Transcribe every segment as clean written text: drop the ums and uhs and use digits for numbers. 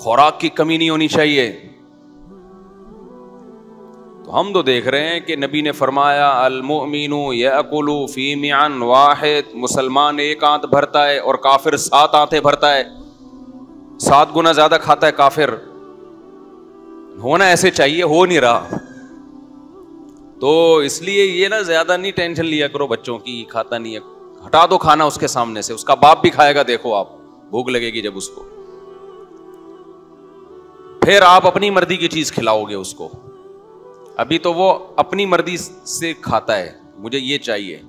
خوراک کی کمی نہیں ہونی چاہیے. تو ہم تو دیکھ رہے ہیں کہ نبی نے فرمایا المؤمن یأکل فی معن واحد, مسلمان ایک آنت بھرتا ہے اور کافر 7 آنتیں بھرتا ہے, 7 گنا زیادہ کھاتا ہے کافر. ہونا ایسے چاہیے, ہو نہیں رہا. تو اس لیے یہ نا زیادہ نہیں ٹینشن لیا کرو بچوں کی, کھاتا نہیں ہے, ہٹا دو کھانا اس کے سامنے سے. اس کا باپ بھی کھائے گا, دیکھو آپ, بھوک لگے گی جب اس کو, پھر آپ اپنی مرضی کی چیز کھلاؤ گے اس کو. ابھی تو وہ اپنی مرضی سے کھاتا ہے, مجھے یہ چاہیے.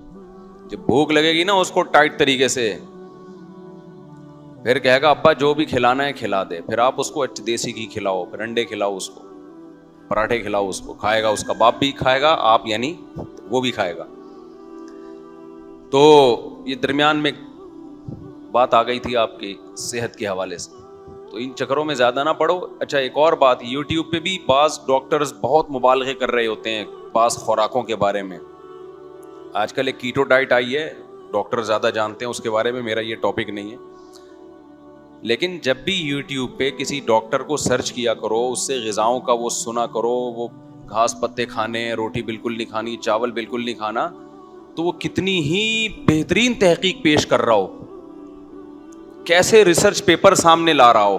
جب بھوک لگے گی نا اس کو ٹائٹ طریقے سے, پھر کہے گا ابا جو بھی کھلانا ہے کھلا دے. پھر آپ اس کو دیسی گھی کھلاؤ, پھر انڈے کھلاؤ اس کو, پراٹھے کھلاؤ اس کو, کھائے گا, اس کا باپ بھی کھائے گا, آپ یعنی وہ بھی کھائے گا. تو یہ درمیان میں بات آ گئی تھی آپ کی صحت کے حوالے سے, تو ان چکروں میں زیادہ نہ پڑو. اچھا ایک اور بات, یوٹیوب پہ بھی بعض ڈاکٹرز بہت مبالغے کر رہے ہوتے ہیں بعض خوراکوں کے بارے میں. آج کل ایک کیٹو ڈائٹ آئی ہے, ڈاکٹر زیادہ جانتے ہیں اس کے بارے میں, میرا یہ ٹاپک نہیں ہے. لیکن جب بھی یوٹیوب پہ کسی ڈاکٹر کو سرچ کیا کرو, اس سے غذاؤں کا وہ سنا کرو, وہ گھاس پتے کھانے, روٹی بالکل نہیں کھانی, چاول بالکل نہیں کھانا, تو وہ کتنی ہی بہترین تحقیق پیش کر رہا ہو, کیسے ریسرچ پیپر سامنے لا رہا ہو.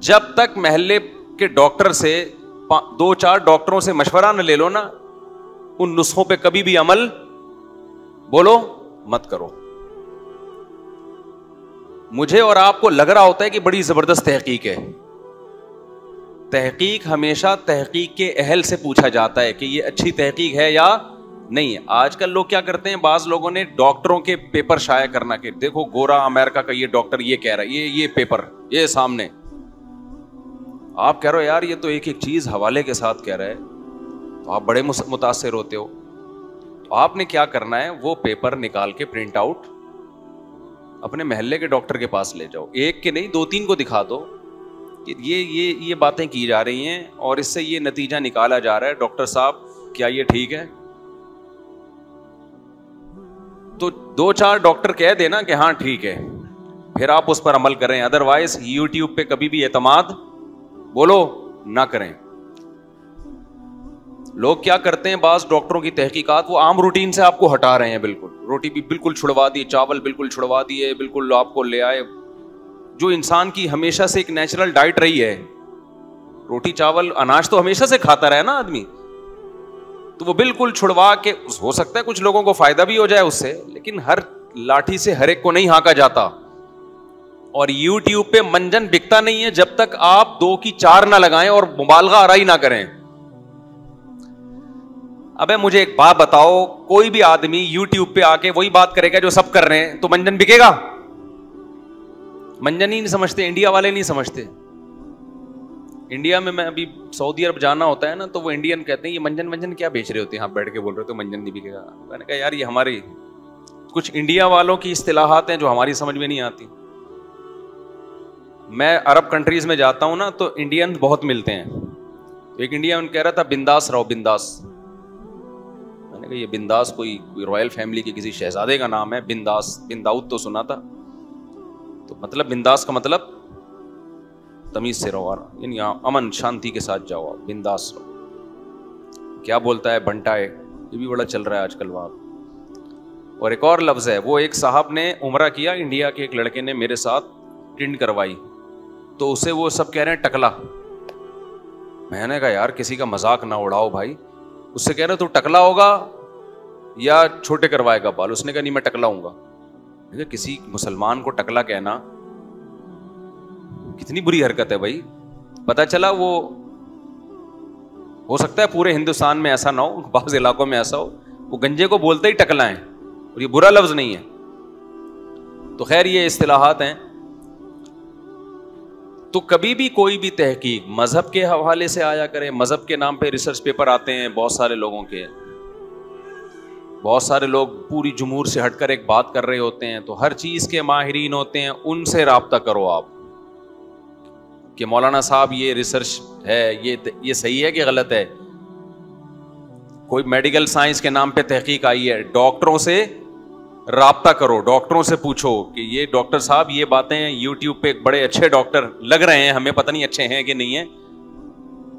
جب تک محلے کے ڈاکٹر سے 2-4 ڈاکٹروں سے مشورہ نہ لے لو نا, ان نسخوں پہ کبھی بھی عمل بولو مت کرو. مجھے اور آپ کو لگ رہا ہوتا ہے کہ بڑی زبردست تحقیق ہے. تحقیق ہمیشہ تحقیق کے اہل سے پوچھا جاتا ہے کہ یہ اچھی تحقیق ہے یا نہیں ہے. آج کل لوگ کیا کرتے ہیں, بعض لوگوں نے ڈاکٹروں کے پیپر شائع کرنا کہ دیکھو گورا امریکہ کا یہ ڈاکٹر یہ کہہ رہا ہے, یہ پیپر یہ سامنے. آپ کہہ رہے ہو یار یہ تو ایک ایک چیز حوالے کے ساتھ کہہ رہا ہے, تو آپ بڑے متاثر ہوتے ہو. تو آپ نے کیا کرنا ہے, وہ پیپر نکال کے پرنٹ آؤٹ اپنے محلے کے ڈاکٹر کے پاس لے جاؤ, ایک کے نہیں 2-3 کو دکھا دو کہ یہ باتیں کی جا رہی ہیں اور اس سے یہ نتیجہ نکالا جا رہا ہے, ڈاکٹر صاحب کیا یہ ٹھیک ہے؟ تو 2-4 ڈاکٹر کہہ دینا کہ ہاں ٹھیک ہے, پھر آپ اس پر عمل کریں. ادروائز یوٹیوب پہ کبھی بھی اعتماد بولو نہ کریں. لوگ کیا کرتے ہیں, بعض ڈاکٹروں کی تحقیقات وہ عام روٹین سے آپ کو ہٹا رہے ہیں, بالکل روٹی بھی بالکل چھڑوا دی, چاول بالکل چھڑوا دیے, بالکل آپ کو لے آئے جو انسان کی ہمیشہ سے ایک نیچرل ڈائٹ رہی ہے. روٹی چاول اناج تو ہمیشہ سے کھاتا رہا نا آدمی, تو وہ بالکل چھڑوا کے, ہو سکتا ہے کچھ لوگوں کو فائدہ بھی ہو جائے اس سے, لیکن ہر لاٹھی سے ہر ایک کو نہیں ہانکا جاتا. اور یوٹیوب پہ منجن بکتا نہیں ہے جب تک آپ 2 کی 4 نہ لگائیں اور مبالغہ آرائی نہ کریں. ابے مجھے ایک بات بتاؤ, کوئی بھی آدمی یوٹیوب پہ آ کے وہی بات کرے گا جو سب کر رہے ہیں, تو منجن بکے گا؟ منجن ہی نہیں سمجھتے, انڈیا والے نہیں سمجھتے. انڈیا میں ابھی سعودی عرب جانا ہوتا ہے نا, تو وہ انڈین کہتے ہیں یہ منجن کیا بیچ رہے ہوتے ہیں, آپ بیٹھ کے بول رہے ہو تو منجن نہیں بکے گا. میں نے کہا یار یہ ہماری کچھ انڈیا والوں کی اصطلاحات ہیں جو ہماری سمجھ میں نہیں آتی. میں عرب کنٹریز میں جاتا ہوں نا, تو انڈین بہت ملتے ہیں. ایک انڈین کہہ رہا تھا بنداس رہو, بنداس. میں نے کہا یہ بنداس کوئی رائل فیملی کے کسی شہزادے کا نام ہے, بنداس, بنداؤت تو سنا تھا. تو مطلب بنداس کا مطلب تمیز سے رہو, یعنی امن شانتی کے ساتھ جاؤ, بنداس رہو. کیا بولتا ہے بنٹا ہے, یہ بھی بڑا چل رہا ہے آج کل وہاں. اور ایک اور لفظ ہے, وہ ایک صاحب نے عمرہ کیا, انڈیا کے ایک لڑکے نے میرے ساتھ ٹنڈ کروائی, تو اسے وہ سب کہہ رہے ہیں ٹکلا. میں نے کہا یار کسی کا مذاق نہ اڑاؤ بھائی. اس سے کہہ رہے تو ٹکلا ہوگا یا چھوٹے کروائے گا بال. اس نے کہا نہیں میں ٹکلا ہوں گا. کسی مسلمان کو ٹکلا کہنا کتنی بری حرکت ہے بھائی. پتا چلا وہ ہو سکتا ہے پورے ہندوستان میں ایسا نہ ہو, بعض علاقوں میں ایسا ہو, وہ گنجے کو بولتے ہی ٹکلا ہے, اور یہ برا لفظ نہیں ہے. تو خیر یہ اصطلاحات ہیں. تو کبھی بھی کوئی بھی تحقیق مذہب کے حوالے سے آیا کرے. مذہب کے نام پہ ریسرچ پیپر آتے ہیں بہت سارے لوگوں کے, بہت سارے لوگ پوری جمہور سے ہٹ کر ایک بات کر رہے ہوتے ہیں, تو ہر چیز کے ماہرین ہوتے ہیں, ان سے رابطہ کرو آپ کہ مولانا صاحب یہ ریسرچ ہے, یہ صحیح ہے کہ غلط ہے. کوئی میڈیکل سائنس کے نام پہ تحقیق آئی ہے, ڈاکٹروں سے رابطہ کرو, ڈاکٹروں سے پوچھو کہ یہ ڈاکٹر صاحب یہ باتیں یوٹیوب پہ بڑے اچھے ڈاکٹر لگ رہے ہیں, ہمیں پتہ نہیں اچھے ہیں کہ نہیں ہیں,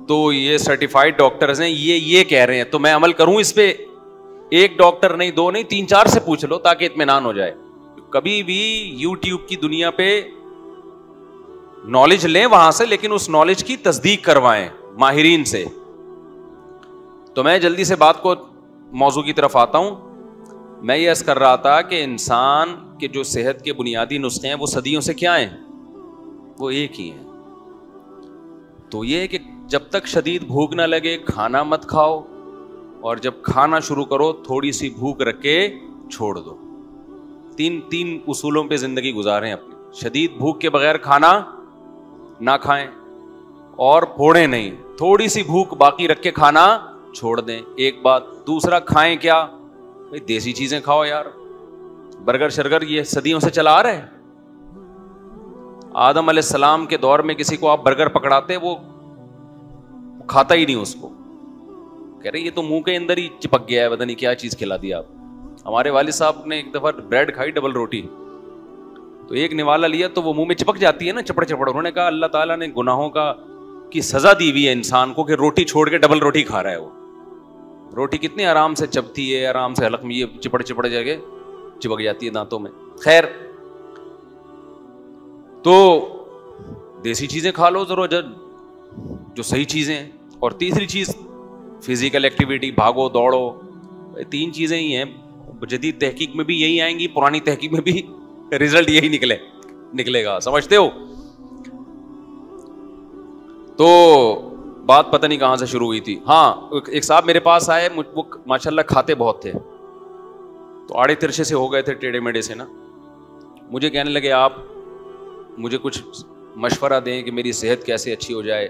تو یہ سرٹیفائڈ ڈاکٹرز ہیں, یہ کہہ رہے ہیں, تو میں عمل کروں اس پہ. ایک ڈاکٹر نہیں, دو نہیں, 3-4 سے پوچھ لو تاکہ اطمینان ہو جائے. کبھی بھی یوٹیوب کی دنیا پہ نالج لیں وہاں سے, لیکن اس نالج کی تصدیق کروائیں ماہرین سے. تو میں جلدی سے بات کو موضوع کی طرف آتا ہوں. میں یہ عرض کر رہا تھا کہ انسان کے جو صحت کے بنیادی نسخے ہیں وہ صدیوں سے کیا ہیں, وہ ایک ہی ہیں. تو یہ ہے کہ جب تک شدید بھوک نہ لگے کھانا مت کھاؤ, اور جب کھانا شروع کرو تھوڑی سی بھوک رکھ کے چھوڑ دو. تین اصولوں پہ زندگی گزاریں اپنی. شدید بھوک کے بغیر کھانا نہ کھائیں, اور پھوڑیں نہیں, تھوڑی سی بھوک باقی رکھ کے کھانا چھوڑ دیں. ایک بات. دوسرا, کھائیں کیا بھائی, دیسی چیزیں کھاؤ یار. برگر شرگر یہ صدیوں سے چلا آ رہا ہے. آدم علیہ السلام کے دور میں کسی کو آپ برگر پکڑاتے وہ کھاتا ہی نہیں اس کو, کہہ رہے یہ تو منہ کے اندر ہی چپک گیا ہے, پتہ نہیں کیا چیز کھلا دیا آپ. ہمارے والد صاحب نے ایک دفعہ بریڈ کھائی, ڈبل روٹی, تو ایک نوالا لیا تو وہ منہ میں چپک جاتی ہے نا, چپڑ چپڑ. انہوں نے کہا اللہ تعالیٰ نے گناہوں کی سزا دی ہوئی ہے انسان کو کہ روٹی چھوڑ کے ڈبل روٹی کھا رہا ہے. وہ روٹی کتنی آرام سے چبتی ہے, آرام سے حلق میں یہ چپڑ چپڑ جگہ چپک جاتی ہے دانتوں میں. خیر, تو دیسی چیزیں کھا لو ضرور جو صحیح چیزیں ہیں. اور تیسری چیز فزیکل ایکٹیویٹی, بھاگو دوڑو. 3 چیزیں ہی ہیں. جدید تحقیق میں بھی یہی آئیں گی, پرانی تحقیق میں بھی رزلٹ یہی نکلے گا, سمجھتے ہو. تو بات پتہ نہیں کہاں سے شروع ہوئی تھی. ہاں, ایک صاحب میرے پاس آئے, وہ ماشاءاللہ کھاتے بہت تھے, تو آڑے ترچے سے ہو گئے تھے, ٹیڑھے میڑھے سے نا. مجھے کہنے لگے آپ مجھے کچھ مشورہ دیں کہ میری صحت کیسے اچھی ہو جائے.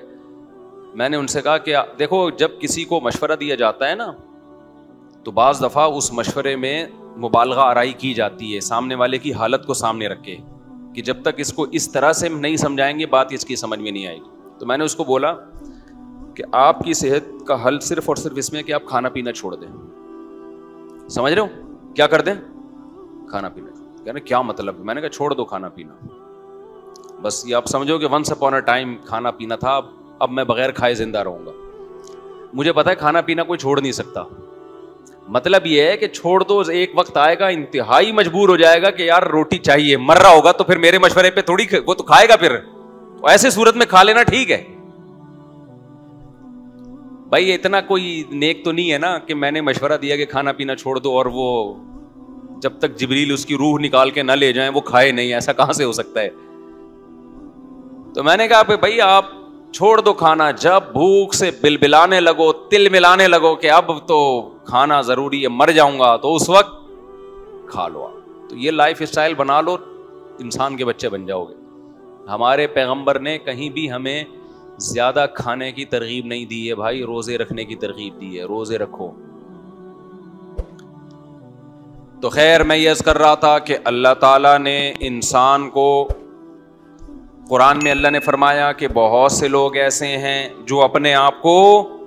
میں نے ان سے کہا کہ دیکھو, جب کسی کو مشورہ دیا جاتا ہے نا, تو بعض دفعہ اس مشورے میں مبالغہ آرائی کی جاتی ہے, سامنے والے کی حالت کو سامنے رکھ کے, کہ جب تک اس کو اس طرح سے نہیں سمجھائیں گے بات اس کی سمجھ میں نہیں آئے گی. تو میں نے اس کو بولا کہ آپ کی صحت کا حل صرف اور صرف اس میں کہ آپ کھانا پینا چھوڑ دیں. سمجھ رہے ہو, کیا کر دیں, کھانا پینا. کہنا کیا مطلب؟ میں نے کہا چھوڑ دو کھانا پینا, بس یہ آپ سمجھو کہ ونس اپون اے ٹائم کھانا پینا تھا, اب میں بغیر کھائے زندہ رہوں گا. مجھے پتا ہے کھانا پینا کوئی چھوڑ نہیں سکتا. مطلب یہ ہے کہ چھوڑ دو, ایک وقت آئے گا انتہائی مجبور ہو جائے گا کہ یار روٹی چاہیے, مر رہا ہوگا, تو پھر میرے مشورے پہ تھوڑی وہ تو کھائے گا. پھر ایسے صورت میں کھا لینا ٹھیک ہے بھائی. اتنا کوئی نیک تو نہیں ہے نا کہ میں نے مشورہ دیا کہ کھانا پینا چھوڑ دو اور وہ جب تک جبریل اس کی روح نکال کے نہ لے جائیں وہ کھائے نہیں. ایسا کہاں سے ہو سکتا ہے؟ تو میں نے کہا بھائی آپ چھوڑ دو کھانا, جب بھوک سے بلبلانے لگو, تل ملانے لگو کہ اب تو کھانا ضروری ہے, مر جاؤں گا, تو اس وقت کھا لو. تو یہ لائف اسٹائل بنا لو, انسان کے بچے بن جاؤ گے. ہمارے پیغمبر نے کہیں بھی ہمیں زیادہ کھانے کی ترغیب نہیں دی ہے بھائی, روزے رکھنے کی ترغیب دی ہے, روزے رکھو. تو خیر, میں یہ عرض کر رہا تھا کہ اللہ تعالیٰ نے انسان کو, قرآن میں اللہ نے فرمایا کہ بہت سے لوگ ایسے ہیں جو اپنے آپ کو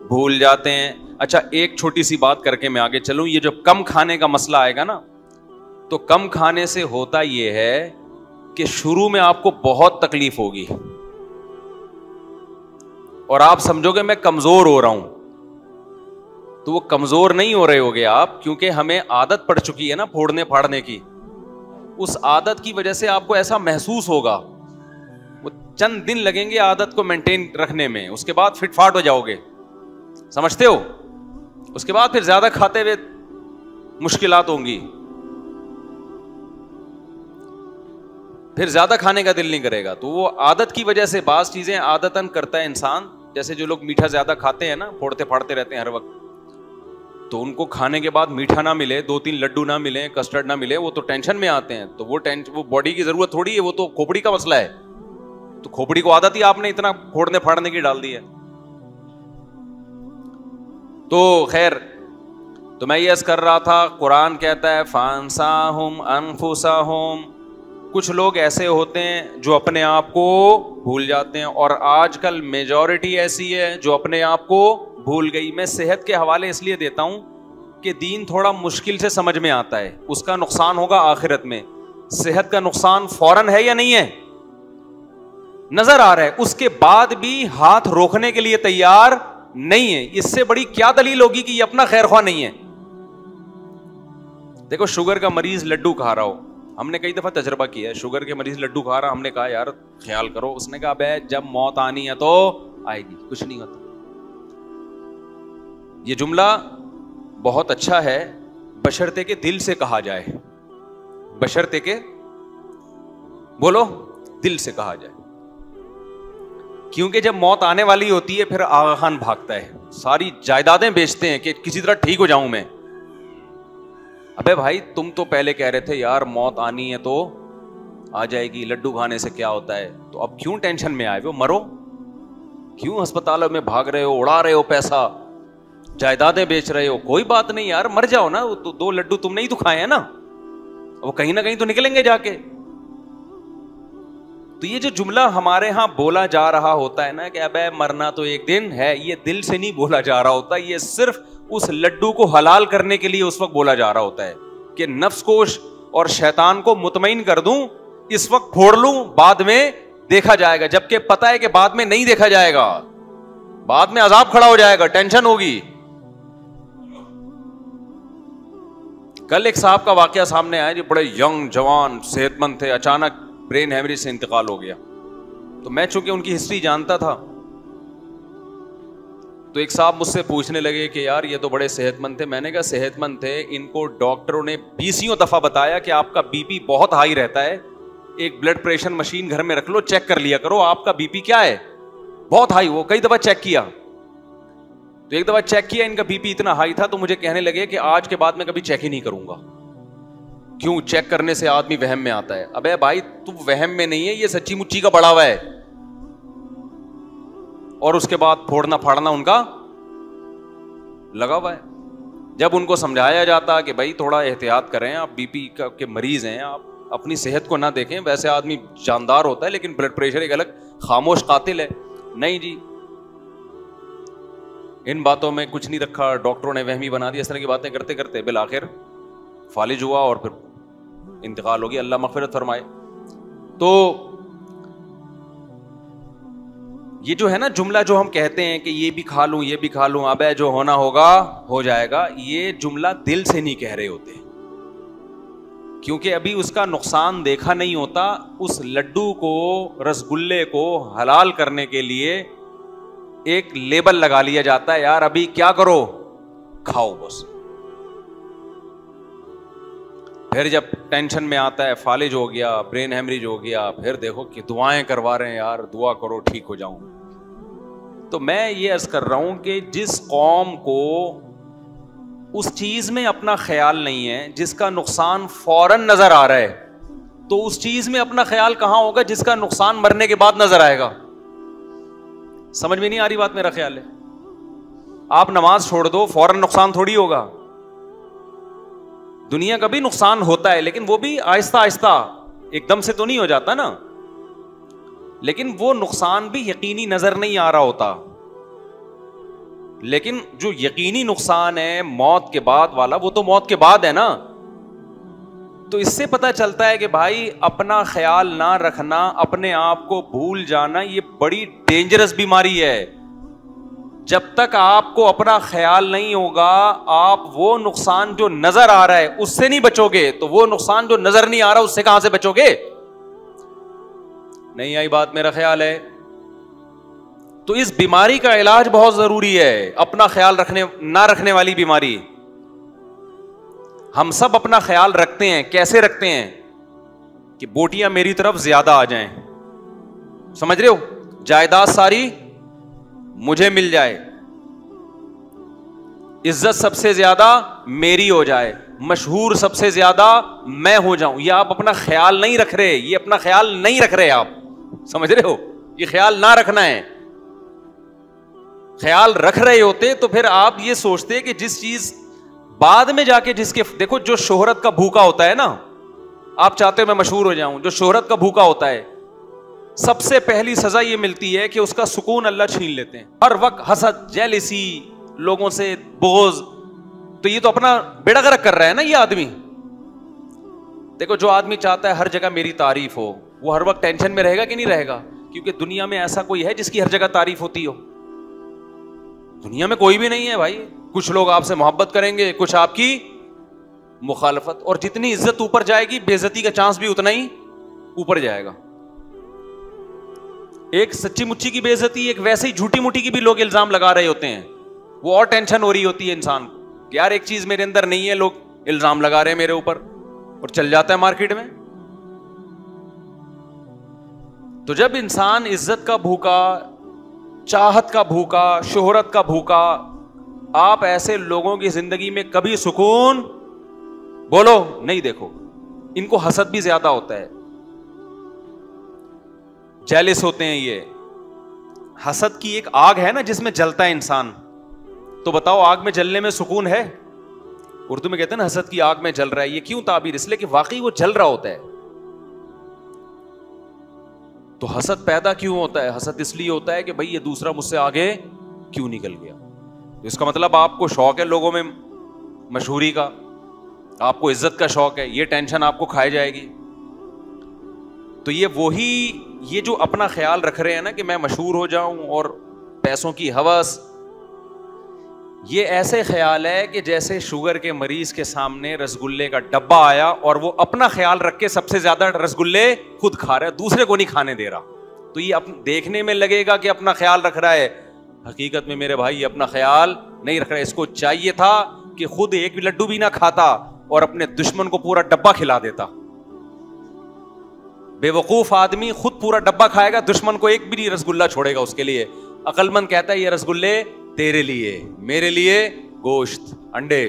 بھول جاتے ہیں. اچھا, ایک چھوٹی سی بات کر کے میں آگے چلوں. یہ جو کم کھانے کا مسئلہ آئے گا نا, تو کم کھانے سے ہوتا یہ ہے کہ شروع میں آپ کو بہت تکلیف ہوگی اور آپ سمجھو گے میں کمزور ہو رہا ہوں. تو وہ کمزور نہیں ہو رہے ہوگے آپ, کیونکہ ہمیں عادت پڑ چکی ہے نا پھوڑنے پھاڑنے کی. اس عادت کی وجہ سے آپ کو ایسا محسوس ہوگا. وہ چند دن لگیں گے عادت کو مینٹین رکھنے میں, اس کے بعد فٹ فاٹ ہو جاؤ گے, سمجھتے ہو. اس کے بعد پھر زیادہ کھاتے ہوئے مشکلات ہوں گی, پھر زیادہ کھانے کا دل نہیں کرے گا. تو وہ عادت کی وجہ سے بعض چیزیں عادتاً کرتا ہے انسان. جیسے جو لوگ میٹھا زیادہ کھاتے ہیں نا, پھوڑتے پھاڑتے رہتے ہیں ہر وقت, تو ان کو کھانے کے بعد میٹھا نہ ملے, 2-3 لڈو نہ ملے, کسٹرڈ نہ ملے, وہ تو ٹینشن میں آتے ہیں. تو وہ باڈی کی ضرورت تھوڑی ہے, وہ تو کھوپڑی کا مسئلہ ہے. تو کھوپڑی کو عادت ہی آپ نے اتنا پھوڑنے پھاڑنے کی ڈال دی ہے. تو خیر, تو میں یہ عرض کر رہا تھا, قرآن کہتا ہے فانساہم انفسہم, کچھ لوگ ایسے ہوتے ہیں جو اپنے آپ کو بھول جاتے ہیں, اور آج کل میجورٹی ایسی ہے جو اپنے آپ کو بھول گئی. میں صحت کے حوالے اس لیے دیتا ہوں کہ دین تھوڑا مشکل سے سمجھ میں آتا ہے, اس کا نقصان ہوگا آخرت میں. صحت کا نقصان فوراً ہے یا نہیں ہے؟ نظر آ رہا ہے, اس کے بعد بھی ہاتھ روکنے کے لیے تیار نہیں ہے. اس سے بڑی کیا دلیل ہوگی کہ یہ اپنا خیر خواہ نہیں ہے؟ دیکھو شوگر کا مریض لڈو کھا رہا ہو, ہم نے کئی دفعہ تجربہ کیا ہے, شوگر کے مریض لڈو کھا رہا, ہم نے کہا یار خیال کرو, اس نے کہا بے جب موت آنی ہے تو آئے گی, کچھ نہیں ہوتا. یہ جملہ بہت اچھا ہے بشرطے کہ دل سے کہا جائے, بشرطے کہ بولو دل سے کہا جائے. کیونکہ جب موت آنے والی ہوتی ہے پھر آغا خان بھاگتا ہے, ساری جائیدادیں بیچتے ہیں کہ کسی طرح ٹھیک ہو جاؤں میں. ابے بھائی تم تو پہلے کہہ رہے تھے یار موت آنی ہے تو آ جائے گی, لڈو کھانے سے کیا ہوتا ہے, تو اب کیوں ٹینشن میں آئے ہو, مرو, کیوں ہسپتالوں میں بھاگ رہے ہو, اڑا رہے ہو پیسہ, جائیدادیں بیچ رہے ہو, کوئی بات نہیں یار مر جاؤ نا, تو 2 لڈو تم نے ہی تو کھائے ہیں نا, وہ کہیں نہ کہیں تو نکلیں گے جا کے. تو یہ جو جملہ ہمارے ہاں بولا جا رہا ہوتا ہے نا کہ ابے مرنا تو ایک دن ہے, یہ دل سے نہیں بولا جا رہا ہوتا, یہ صرف اس لڈو کو حلال کرنے کے لیے اس وقت بولا جا رہا ہوتا ہے کہ نفس کو اور شیطان کو مطمئن کر دوں, اس وقت پھوڑ لوں, بعد میں دیکھا جائے گا. جبکہ پتا ہے کہ بعد میں نہیں دیکھا جائے گا, بعد میں عذاب کھڑا ہو جائے گا, ٹینشن ہوگی. کل ایک صاحب کا واقعہ سامنے آیا جو بڑے ینگ جوان صحت مند تھے, اچانک برین ہیمریج سے انتقال ہو گیا. تو میں چونکہ ان کی ہسٹری جانتا تھا تو ایک صاحب مجھ سے پوچھنے لگے کہ یار یہ تو بڑے صحت مند تھے. میں نے کہا صحت مند تھے, ان کو ڈاکٹروں نے 20 دفعہ بتایا کہ آپ کا بی پی بہت ہائی رہتا ہے, ایک بلڈ پریشر مشین گھر میں رکھ لو, چیک کر لیا کرو آپ کا بی پی کیا ہے, بہت ہائی. وہ کئی دفعہ چیک کیا, تو ایک دفعہ چیک کیا ان کا بی پی اتنا ہائی تھا, تو مجھے کہنے لگے کہ آج کے بعد میں کبھی چیک ہی نہیں کروں گا. کیوں؟ چیک کرنے سے آدمی وہم میں آتا ہے. ابے بھائی تو وہم میں نہیں ہے, یہ سچی مچی کا بڑا ہوا ہے. اور اس کے بعد پھوڑنا پھاڑنا ان کا لگا ہوا ہے. جب ان کو سمجھایا جاتا کہ بھائی تھوڑا احتیاط کریں, آپ بی پی کے مریض ہیں, آپ اپنی صحت کو نہ دیکھیں, ویسے آدمی جاندار ہوتا ہے لیکن بلڈ پریشر ایک الگ خاموش قاتل ہے. نہیں جی, ان باتوں میں کچھ نہیں رکھا, ڈاکٹروں نے وہمی بنا دیا. اس طرح کی باتیں کرتے کرتے بالآخر فالج ہوا اور پھر انتقال ہو گیا, اللہ مغفرت فرمائے. تو یہ جو ہے نا جملہ جو ہم کہتے ہیں کہ یہ بھی کھا لوں یہ بھی کھا لوں, ابے جو ہونا ہوگا ہو جائے گا, یہ جملہ دل سے نہیں کہہ رہے ہوتے, کیونکہ ابھی اس کا نقصان دیکھا نہیں ہوتا. اس لڈو کو, رسگلے کو حلال کرنے کے لیے ایک لیبل لگا لیا جاتا ہے, یار ابھی کیا کرو, کھاؤ بس. پھر جب ٹینشن میں آتا ہے, فالج ہو گیا, برین ہیمریج ہو گیا, پھر دیکھو کہ دعائیں کروا رہے ہیں, یار دعا کرو ٹھیک ہو جاؤں. تو میں یہ عرض کر رہا ہوں کہ جس قوم کو اس چیز میں اپنا خیال نہیں ہے جس کا نقصان فوراً نظر آ رہا ہے, تو اس چیز میں اپنا خیال کہاں ہوگا جس کا نقصان مرنے کے بعد نظر آئے گا. سمجھ میں نہیں آ رہی بات؟ میرا خیال ہے آپ نماز چھوڑ دو, فوراً نقصان تھوڑی ہوگا. دنیا کا بھی نقصان ہوتا ہے لیکن وہ بھی آہستہ آہستہ, ایک دم سے تو نہیں ہو جاتا نا, لیکن وہ نقصان بھی یقینی نظر نہیں آ رہا ہوتا. لیکن جو یقینی نقصان ہے موت کے بعد والا, وہ تو موت کے بعد ہے نا. تو اس سے پتہ چلتا ہے کہ بھائی اپنا خیال نہ رکھنا, اپنے آپ کو بھول جانا, یہ بڑی ڈینجرس بیماری ہے. جب تک آپ کو اپنا خیال نہیں ہوگا, آپ وہ نقصان جو نظر آ رہا ہے اس سے نہیں بچو گے, تو وہ نقصان جو نظر نہیں آ رہا اس سے کہاں سے بچو گے؟ نہیں آئی بات؟ میرا خیال ہے تو اس بیماری کا علاج بہت ضروری ہے, اپنا خیال نہ رکھنے والی بیماری. ہم سب اپنا خیال رکھتے ہیں, کیسے رکھتے ہیں کہ بوٹیاں میری طرف زیادہ آ جائیں, سمجھ رہے ہو, جائیداد ساری مجھے مل جائے, عزت سب سے زیادہ میری ہو جائے, مشہور سب سے زیادہ میں ہو جاؤں. یہ آپ اپنا خیال نہیں رکھ رہے, یہ اپنا خیال نہیں رکھ رہے, آپ سمجھ رہے ہو, یہ خیال نہ رکھنا ہے. خیال رکھ رہے ہوتے تو پھر آپ یہ سوچتے کہ جس چیز بعد میں جا کے جس کے, دیکھو جو شہرت کا بھوکا ہوتا ہے نا, آپ چاہتے ہو میں مشہور ہو جاؤں, جو شہرت کا بھوکا ہوتا ہے سب سے پہلی سزا یہ ملتی ہے کہ اس کا سکون اللہ چھین لیتے ہیں. ہر وقت حسد, جیلسی, لوگوں سے بغض, تو یہ تو اپنا بیڑا غرق کر رہا ہے نا یہ آدمی. دیکھو جو آدمی چاہتا ہے ہر جگہ میری تعریف ہو, وہ ہر وقت ٹینشن میں رہے گا کہ نہیں رہے گا؟ کیونکہ دنیا میں ایسا کوئی ہے جس کی ہر جگہ تعریف ہوتی ہو؟ دنیا میں کوئی بھی نہیں ہے بھائی. کچھ لوگ آپ سے محبت کریں گے, کچھ آپ کی مخالفت, اور جتنی عزت اوپر جائے گی بے عزتی کا چانس بھی اتنا ہی اوپر جائے گا. ایک سچی مچی کی بے عزتی, ایک ویسے ہی جھوٹی موٹی کی بھی لوگ الزام لگا رہے ہوتے ہیں, وہ اور ٹینشن ہو رہی ہوتی ہے انسان کو, یار ایک چیز میرے اندر نہیں ہے, لوگ الزام لگا رہے ہیں میرے اوپر, اور چل جاتا ہے مارکیٹ میں. تو جب انسان عزت کا بھوکا, چاہت کا بھوکا, شہرت کا بھوکا, آپ ایسے لوگوں کی زندگی میں کبھی سکون بولو نہیں دیکھو. ان کو حسد بھی زیادہ ہوتا ہے, جیلس ہوتے ہیں یہ. حسد کی ایک آگ ہے نا جس میں جلتا ہے انسان, تو بتاؤ آگ میں جلنے میں سکون ہے؟ اردو میں کہتے ہیں نا حسد کی آگ میں جل رہا ہے. یہ کیوں تعبیر؟ اس لیے کہ واقعی وہ جل رہا ہوتا ہے. تو حسد پیدا کیوں ہوتا ہے؟ حسد اس لیے ہوتا ہے کہ بھائی یہ دوسرا مجھ سے آگے کیوں نکل گیا. اس کا مطلب آپ کو شوق ہے لوگوں میں مشہوری کا, آپ کو عزت کا شوق ہے, یہ ٹینشن آپ کو کھائے جائے گی. تو یہ جو اپنا خیال رکھ رہے ہیں نا کہ میں مشہور ہو جاؤں اور پیسوں کی ہوس, یہ ایسے خیال ہے کہ جیسے شوگر کے مریض کے سامنے رسگلے کا ڈبہ آیا اور وہ اپنا خیال رکھ کے سب سے زیادہ رسگلے خود کھا رہا ہے, دوسرے کو نہیں کھانے دے رہا. تو یہ دیکھنے میں لگے گا کہ اپنا خیال رکھ رہا ہے, حقیقت میں میرے بھائی اپنا خیال نہیں رکھ رہا. اس کو چاہیے تھا کہ خود ایک بھی لڈو بھی نہ کھاتا اور اپنے دشمن کو پورا ڈبہ کھلا دیتا. بے وقوف آدمی خود پورا ڈبہ کھائے گا, دشمن کو ایک بھی نہیں رسگلہ چھوڑے گا اس کے لیے. عقل مند کہتا ہے یہ رسگلے تیرے لیے, میرے لیے گوشت, انڈے.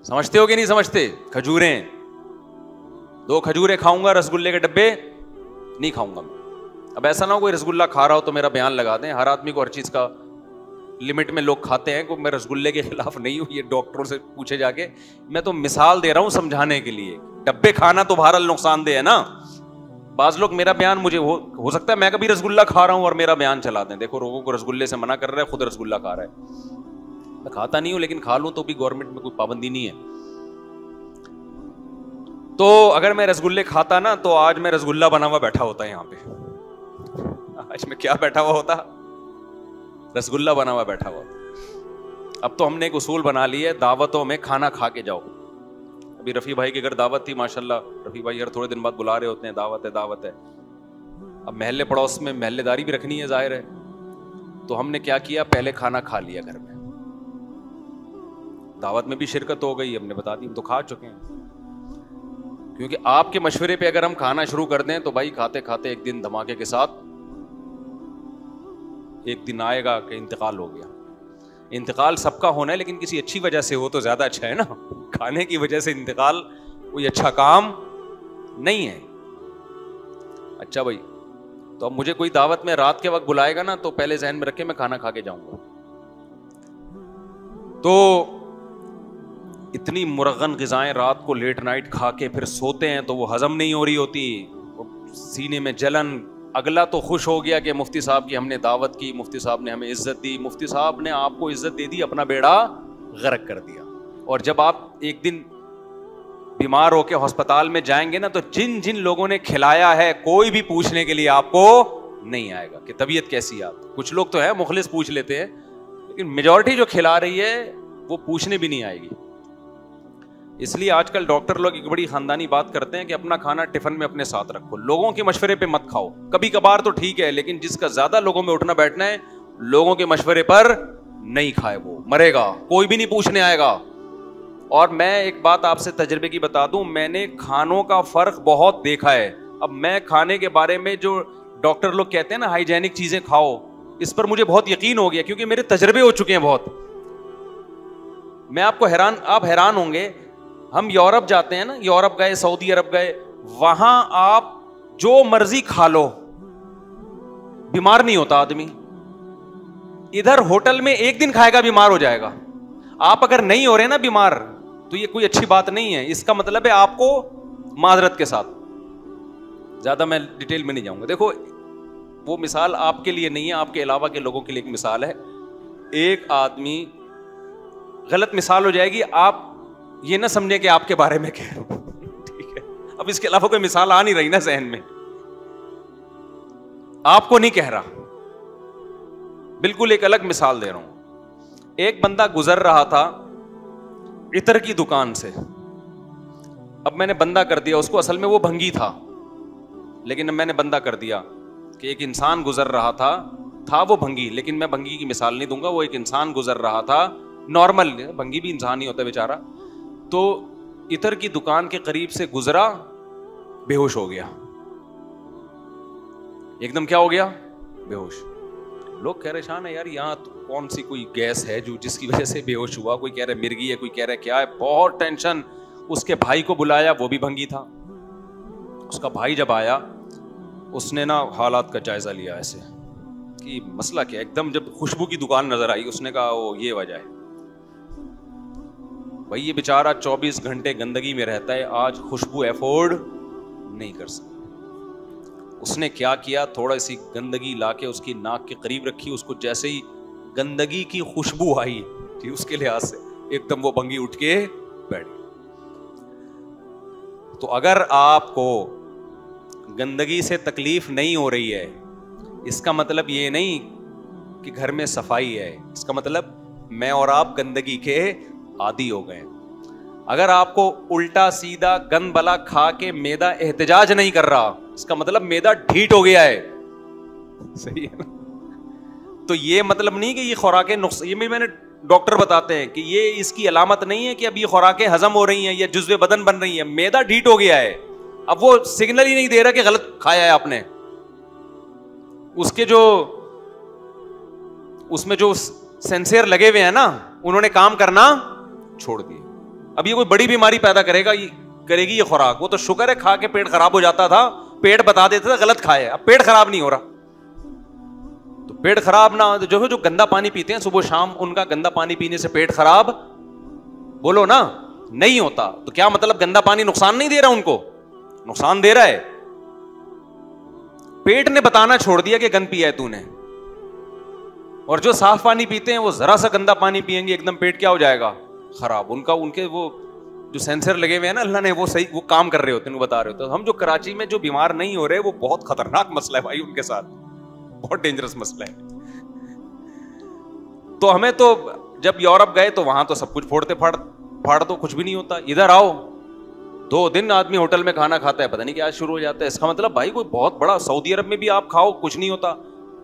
سمجھتے ہو کہ نہیں سمجھتے؟ کھجوریں, 2 کھجوریں کھاؤں گا, رسگلے کے ڈبے نہیں کھاؤں گا میں. اب ایسا نہ ہو کوئی رسگلہ کھا رہا ہو تو میرا بیان لگا دیں. ہر آدمی کو ہر چیز کا لمٹ میں لوگ کھاتے ہیں, کو میں رسگلے کے خلاف نہیں ہوں, یہ ڈاکٹروں سے پوچھے جا کے. میں تو مثال دے رہا ہوں سمجھانے کے لیے. ڈبے کھانا تو بہرحال نقصان دہ ہے نا. بعض لوگ میرا بیان مجھے ہو سکتا ہے میں کبھی رسگلہ کھا رہا ہوں اور میرا بیان چلا دیں, دیکھو لوگوں کو رسگلے سے منع کر رہا ہے, خود رسگلہ کھا رہا ہے. میں کھاتا نہیں ہوں لیکن کھا لوں تو بھی گورنمنٹ میں کوئی پابندی نہیں ہے. تو اگر میں رسگلے کھاتا نا تو آج میں رسگلہ بنا ہوا بیٹھا ہوتا ہے یہاں پہ. آج میں کیا بیٹھا ہوا ہوتا؟ رسگلہ بنا ہوا بیٹھا ہوا. اب تو ہم نے ایک اصول بنا لی ہے, دعوتوں میں کھانا کھا کے جاؤ. ابھی رفیع بھائی کے گھر دعوت تھی, ماشاءاللہ رفیع بھائی ہر تھوڑے دن بعد بلا رہے ہوتے ہیں, دعوت ہے دعوت ہے. اب محلے پڑوس میں محلے داری بھی رکھنی ہے ظاہر ہے, تو ہم نے کیا کیا, پہلے کھانا کھا لیا گھر میں. دعوت میں بھی شرکت ہو گئی, ہم نے بتا دی ہم تو کھا چکے ہیں. کیونکہ آپ کے مشورے پہ اگر ہم کھانا شروع کر دیں تو بھائی کھاتے کھاتے ایک دن دھماکے کے ساتھ ایک دن آئے گا کہ انتقال ہو گیا. انتقال سب کا ہونا ہے لیکن کسی اچھی وجہ سے ہو تو زیادہ اچھا ہے نا. کھانے کی وجہ سے انتقال کوئی اچھا کام نہیں ہے. اچھا بھائی, تو اب مجھے کوئی دعوت میں رات کے وقت بلائے گا نا تو پہلے ذہن میں رکھے میں کھانا کھا کے جاؤں گا. تو اتنی مرغن غذائیں رات کو لیٹ نائٹ کھا کے پھر سوتے ہیں تو وہ ہضم نہیں ہو رہی ہوتی, سینے میں جلن. اگلا تو خوش ہو گیا کہ مفتی صاحب کی ہم نے دعوت کی, مفتی صاحب نے ہمیں عزت دی, مفتی صاحب نے آپ کو عزت دے دی, اپنا بیڑا غرق کر دیا. اور جب آپ ایک دن بیمار ہو کے ہسپتال میں جائیں گے نا تو جن جن لوگوں نے کھلایا ہے کوئی بھی پوچھنے کے لیے آپ کو نہیں آئے گا کہ طبیعت کیسی ہے. آپ کچھ لوگ تو ہے مخلص پوچھ لیتے ہیں, لیکن میجورٹی جو کھلا رہی ہے وہ پوچھنے بھی نہیں آئے گی. اس لیے آج کل ڈاکٹر لوگ ایک بڑی خاندانی بات کرتے ہیں کہ اپنا کھانا ٹفن میں اپنے ساتھ رکھو, لوگوں کے مشورے پہ مت کھاؤ. کبھی کبھار تو ٹھیک ہے, لیکن جس کا زیادہ لوگوں میں اٹھنا بیٹھنا ہے لوگوں کے مشورے پر نہیں کھائے, وہ مرے گا, کوئی بھی نہیں پوچھنے آئے گا. اور میں ایک بات آپ سے تجربے کی بتا دوں, میں نے کھانوں کا فرق بہت دیکھا ہے. اب میں کھانے کے بارے میں جو ڈاکٹر لوگ کہتے ہیں نا ہائیجینک چیزیں کھاؤ, اس پر مجھے بہت یقین ہو گیا کیونکہ میرے تجربے ہو چکے ہیں بہت. میں آپ حیران ہوں گے, ہم یورپ جاتے ہیں نا, یورپ گئے, سعودی عرب گئے, وہاں آپ جو مرضی کھا لو بیمار نہیں ہوتا آدمی. ادھر ہوٹل میں ایک دن کھائے گا بیمار ہو جائے گا. آپ اگر نہیں ہو رہے نا بیمار تو یہ کوئی اچھی بات نہیں ہے. اس کا مطلب ہے آپ کو معذرت کے ساتھ, زیادہ میں ڈیٹیل میں نہیں جاؤں گا. دیکھو وہ مثال آپ کے لیے نہیں ہے, آپ کے علاوہ کے لوگوں کے لیے ایک مثال ہے. ایک آدمی غلط مثال ہو جائے گی, آپ یہ نہ سمجھیں کہ آپ کے بارے میں کہہ رہا ہوں, ٹھیک ہے؟ اب اس کے علاوہ کوئی مثال آ نہیں رہی نا ذہن میں, آپ کو نہیں کہہ رہا, بالکل ایک الگ مثال دے رہا ہوں. ایک بندہ گزر رہا تھا عطر کی دکان سے, اب میں نے بندہ کر دیا اس کو, اصل میں وہ بھنگی تھا لیکن اب میں نے بندہ کر دیا کہ ایک انسان گزر رہا تھا وہ بھنگی, لیکن میں بھنگی کی مثال نہیں دوں گا, وہ ایک انسان گزر رہا تھا نارمل, بھنگی بھی انسان ہی ہوتا ہے بیچارہ, تو عطر کی دکان کے قریب سے گزرا, بے ہوش ہو گیا, ایک دم کیا ہو گیا, بے ہوش. لوگ پریشان ہے یار یہاں کون سی کوئی گیس ہے جو جس کی وجہ سے بے ہوش ہوا, کوئی کہہ رہے مرگی ہے, کوئی کہہ رہے کیا ہے, بہت ٹینشن. اس کے بھائی کو بلایا, وہ بھی بھنگی تھا. اس کا بھائی جب آیا اس نے نا حالات کا جائزہ لیا ایسے کہ مسئلہ کیا, ایک دم جب خوشبو کی دکان نظر آئی اس نے کہا وہ یہ وجہ ہے بھائی, یہ بیچارہ 24 گھنٹے گندگی میں رہتا ہے, آج خوشبو افورڈ نہیں کر سکتا. اس نے کیا کیا, تھوڑا سی گندگی لا کے اس کی ناک کے قریب رکھی, اس کو جیسے ہی گندگی کی خوشبو آئی اس کے لحاظ سے ایک دم وہ بھنگی اٹھ کے بیٹھ گئی. تو اگر آپ کو گندگی سے تکلیف نہیں ہو رہی ہے, اس کا مطلب یہ نہیں کہ گھر میں صفائی ہے, اس کا مطلب میں اور آپ گندگی کے عادی ہو گئے. اگر آپ کو الٹا سیدھا گند بلا کھا کے معدہ احتجاج نہیں کر رہا, اس کا مطلب معدہ ڈھیٹ ہو گیا ہے, صحیح ہے نا؟ تو یہ مطلب نہیں کہ یہ خوراکیں نقص, یہ میں نے ڈاکٹر بتاتے ہیں کہ یہ اس کی علامت نہیں ہے کہ اب یہ خوراکیں ہضم ہو رہی ہیں یا جزو بدن بن رہی ہیں, معدہ ڈھیٹ ہو گیا ہے. اب وہ سگنل ہی نہیں دے رہا کہ غلط کھایا ہے آپ نے, اس کے جو اس میں جو سینسر لگے ہوئے ہیں نا انہوں نے کام کرنا چھوڑ دیے. اب یہ کوئی بڑی بیماری پیدا کرے گی یہ خوراک, وہ تو شکر ہے کھا کے پیٹ خراب ہو جاتا تھا, پیٹ بتا دیتا تھا غلط کھائے, اب پیٹ خراب نہیں ہو رہا. تو پیٹ خراب نہ جو گندا پانی پیتے ہیں صبح شام, ان کا گندا پانی پینے سے پیٹ خراب بولو نا نہیں ہوتا. تو کیا مطلب گندا پانی نقصان نہیں دے رہا, ان کو نقصان دے رہا ہے. پیٹ نے بتانا چھوڑ دیا کہ گند پیا ہے تو نے, اور جو صاف پانی پیتے ہیں وہ ذرا سا گندا پانی پیئیں گے ایک دم پیٹ کیا ہو جائے گا خراب. ان کے وہ جو سینسر لگے ہوئے ہیں نا اللہ نے, وہ صحیح وہ کام کر رہے ہوتے ہیں, وہ بتا رہے ہوتے ہیں. ہم جو کراچی میں جو بیمار نہیں ہو رہے وہ بہت خطرناک مسئلہ ہے بھائی, ان کے ساتھ بہت ڈینجرس مسئلہ ہے. تو ہمیں تو جب یورپ گئے تو وہاں تو سب کچھ پھوڑتے پھاڑ دو, کچھ بھی نہیں ہوتا. ادھر آؤ 2 دن آدمی ہوٹل میں کھانا کھاتا ہے, پتہ نہیں کیا شروع ہو جاتا ہے. اس کا مطلب بھائی کوئی بہت بڑا, سعودی عرب میں بھی آپ کھاؤ کچھ نہیں ہوتا,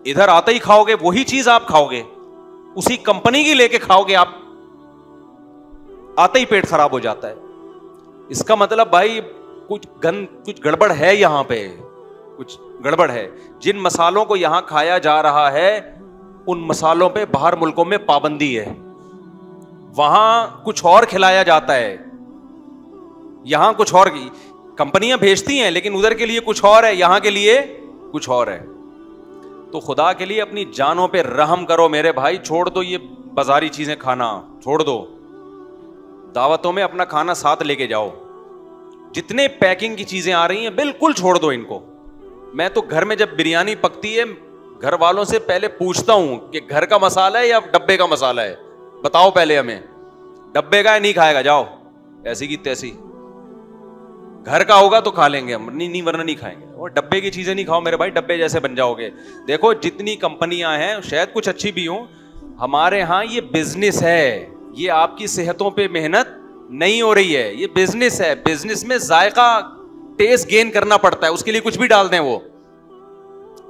ادھر آتے ہی کھاؤ گے وہی چیز آپ کھاؤ گے, اسی کمپنی کی لے کے کھاؤ گے آپ, آتے ہی پیٹ خراب ہو جاتا ہے. اس کا مطلب بھائی کچھ گڑبڑ ہے, یہاں پہ کچھ گڑبڑ ہے. جن مسالوں کو یہاں کھایا جا رہا ہے ان مسالوں پہ باہر ملکوں میں پابندی ہے, وہاں کچھ اور کھلایا جاتا ہے, یہاں کچھ اور. کمپنیاں بھیجتی ہیں لیکن ادھر کے لیے کچھ اور ہے, یہاں کے لیے کچھ اور ہے. تو خدا کے لیے اپنی جانوں پہ رحم کرو میرے بھائی, چھوڑ دو یہ بازاری چیزیں کھانا, چھوڑ دو. دعوتوں میں اپنا کھانا ساتھ لے کے جاؤ, جتنے پیکنگ کی چیزیں آ رہی ہیں بالکل چھوڑ دو ان کو. میں تو گھر میں جب بریانی پکتی ہے گھر والوں سے پہلے پوچھتا ہوں کہ گھر کا مسالہ ہے یا ڈبے کا مسالہ ہے, بتاؤ پہلے ہمیں, ڈبے کا ہے نہیں کھائے گا جاؤ, ایسی کی تیسی. گھر کا ہوگا تو کھا لیں گے ہم, نہیں ورنہ نہیں کھائیں گے. اور ڈبے کی چیزیں نہیں کھاؤ میرے بھائی, ڈبے جیسے بن جاؤ گے. دیکھو جتنی کمپنیاں ہیں شاید کچھ اچھی بھی ہوں, ہمارے ہاں یہ بزنس ہے, یہ آپ کی صحتوں پہ محنت نہیں ہو رہی ہے, یہ بزنس ہے. بزنس میں ذائقہ ٹیسٹ گین کرنا پڑتا ہے, اس کے لیے کچھ بھی ڈال دیں وہ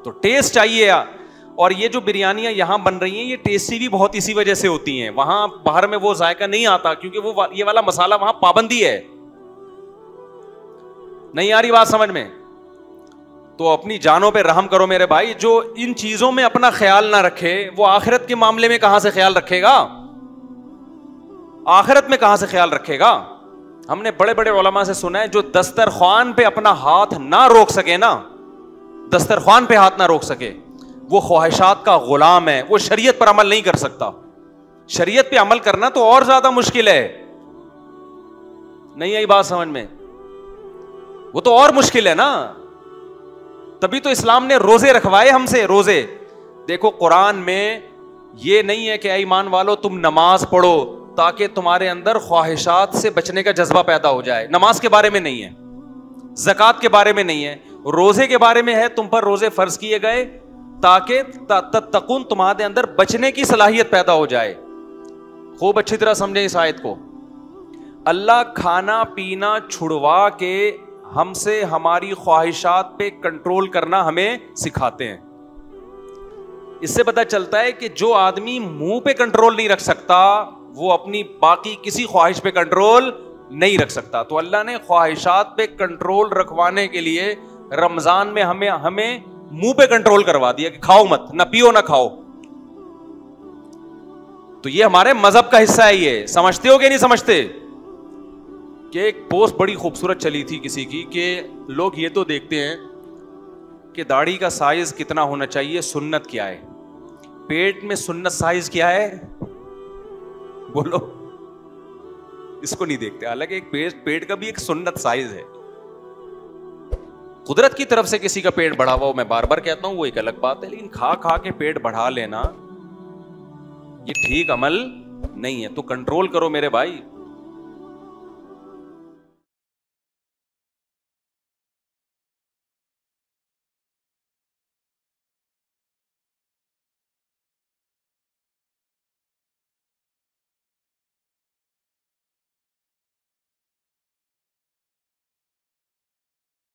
تو ٹیسٹ چاہیے. اور یہ جو بریانیاں یہاں بن رہی ہیں یہ ٹیسٹی بھی بہت اسی وجہ سے ہوتی ہیں, وہاں باہر میں وہ ذائقہ نہیں آتا کیونکہ وہ یہ والا مسالہ وہاں پابندی ہے. نہیں آ رہی بات سمجھ میں؟ تو اپنی جانوں پہ رحم کرو میرے بھائی. جو ان چیزوں میں اپنا خیال نہ رکھے وہ آخرت کے معاملے میں کہاں سے خیال رکھے گا, آخرت میں کہاں سے خیال رکھے گا. ہم نے بڑے بڑے علماء سے سنا ہے جو دسترخوان پہ اپنا ہاتھ نہ روک سکے نا, دسترخوان پہ ہاتھ نہ روک سکے, وہ خواہشات کا غلام ہے, وہ شریعت پر عمل نہیں کر سکتا. شریعت پہ عمل کرنا تو اور زیادہ مشکل ہے. نہیں آئی بات سمجھ میں؟ وہ تو اور مشکل ہے نا. تبھی تو اسلام نے روزے رکھوائے ہم سے, روزے. دیکھو قرآن میں یہ نہیں ہے کہ اے ایمان والو تم نماز پڑھو تاکہ تمہارے اندر خواہشات سے بچنے کا جذبہ پیدا ہو جائے. نماز کے بارے میں نہیں ہے, زکوٰۃ کے بارے میں نہیں ہے, روزے کے بارے میں ہے. تم پر روزے فرض کیے گئے تاکہ تتقون, تمہارے اندر بچنے کی صلاحیت پیدا ہو جائے. خوب اچھی طرح سمجھیں اس آیت کو. اللہ کھانا پینا چھڑوا کے ہم سے ہماری خواہشات پہ کنٹرول کرنا ہمیں سکھاتے ہیں. اس سے پتہ چلتا ہے کہ جو آدمی منہ پہ کنٹرول نہیں رکھ سکتا وہ اپنی باقی کسی خواہش پہ کنٹرول نہیں رکھ سکتا. تو اللہ نے خواہشات پہ کنٹرول رکھوانے کے لیے رمضان میں ہمیں منہ پہ کنٹرول کروا دیا کہ کھاؤ مت, نہ پیو نہ کھاؤ. تو یہ ہمارے مذہب کا حصہ ہے. یہ سمجھتے ہو کہ نہیں سمجھتے؟ کہ ایک پوسٹ بڑی خوبصورت چلی تھی کسی کی کہ لوگ یہ تو دیکھتے ہیں کہ داڑھی کا سائز کتنا ہونا چاہیے, سنت کیا ہے, پیٹ میں سنت سائز کیا ہے, بولو. اس کو نہیں دیکھتے. حالانکہ ایک پیٹ کا بھی ایک سنت سائز ہے. قدرت کی طرف سے کسی کا پیٹ بڑھا ہوا, میں بار بار کہتا ہوں, وہ ایک الگ بات ہے. لیکن کھا کھا کے پیٹ بڑھا لینا یہ ٹھیک عمل نہیں ہے. تو کنٹرول کرو میرے بھائی.